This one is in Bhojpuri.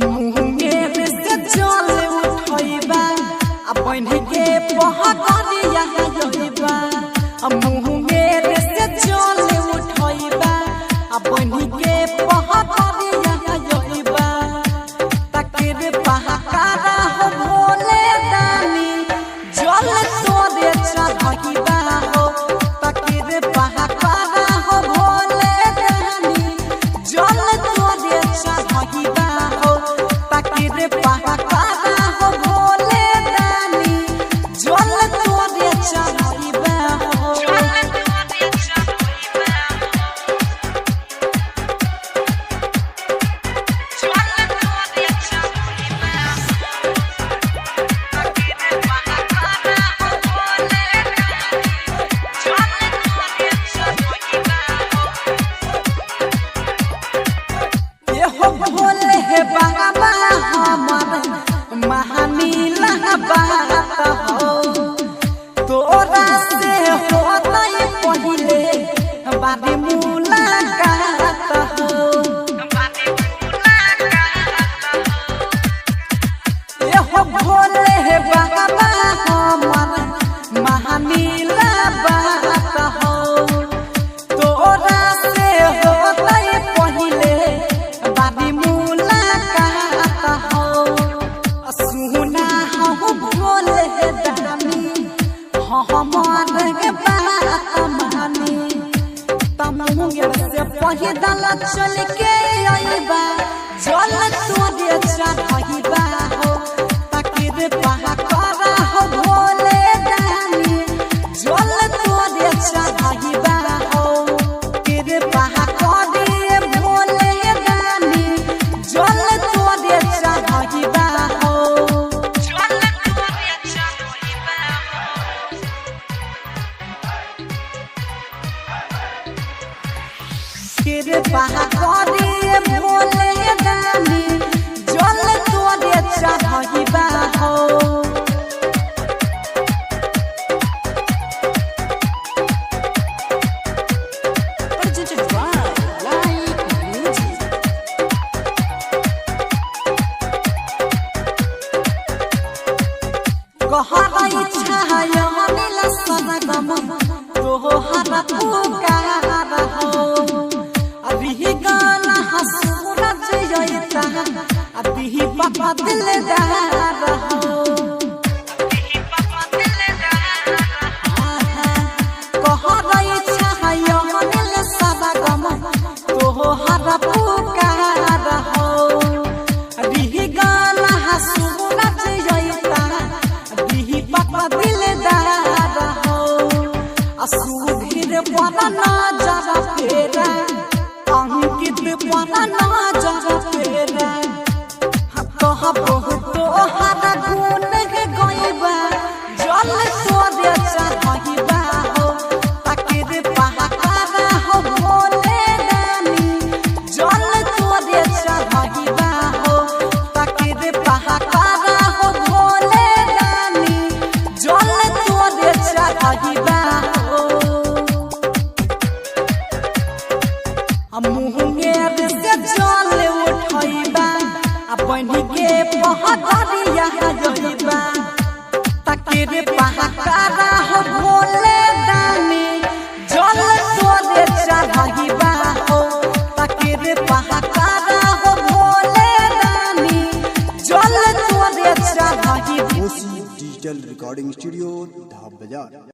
मुंगेर से जल उठैबा बन के पहकरिया जइबा मुंगेर से जल उठैबा बन के पहकरिया जइबा तकेर पहकारा हो भोले दानी जल तोरे चढ़इबा हो तकेर पहकारा हो भोले दानी जल तोरे चढ़इबा हो तकेर पहकारा हो भोले दानी जल तोरे चढ़इबा हो भोले हे बाबा हमर महानीला बात हो तोरा से होतै पहिले बाबे मुलाकात हो भोले हे बाबा हमर महानीला बात हो तोरा से होतै पहिले बाबी मुलाकात हो सुना हो भोले दानी हमर के बात मानी तमुंगेर से पहिदल चल के आइबा जल तोरे चढ़इबा हो तकेर पहकारा हो भोले दानी जल तोरे चढ़इबा हो केर पहकारे भोले दानी जल तोरे चढ़इबा हो जल तोरे चढ़इबा केर पहकारे भोले दानी जल तोरे चढ़इबा हो कहरै छाय अनिल सनगम तोहर पुकार हो अभी गाना सूरज जइता अभी पापा दिलदार हो कहरै छाय अनिल सनगम तोहर पुकार हो अभी गाना सूरज जइता पापा दिलदार हो सुधीर पर नजर फेरा अंकित पर नजर फेरा कह बहुत हर गुण के गइबा जल तोरे चढ़इबा हो तकेर पहकारा हो भोले दानी जल तोरे चढ़इबा हो तकेर पहकारा हो भोले दानी जल तोरे चढ़इबा हो मुंगेर से जल उठैबा बन के पहकरिया जइबा तकेर पहकारा हो भोले दानी जल तोरे चढ़इबा हो तकेर पहकारा हो भोले दानी जल तोरे चढ़इबा डिजिटल रिकॉर्डिंग स्टूडियो धाम बाजार।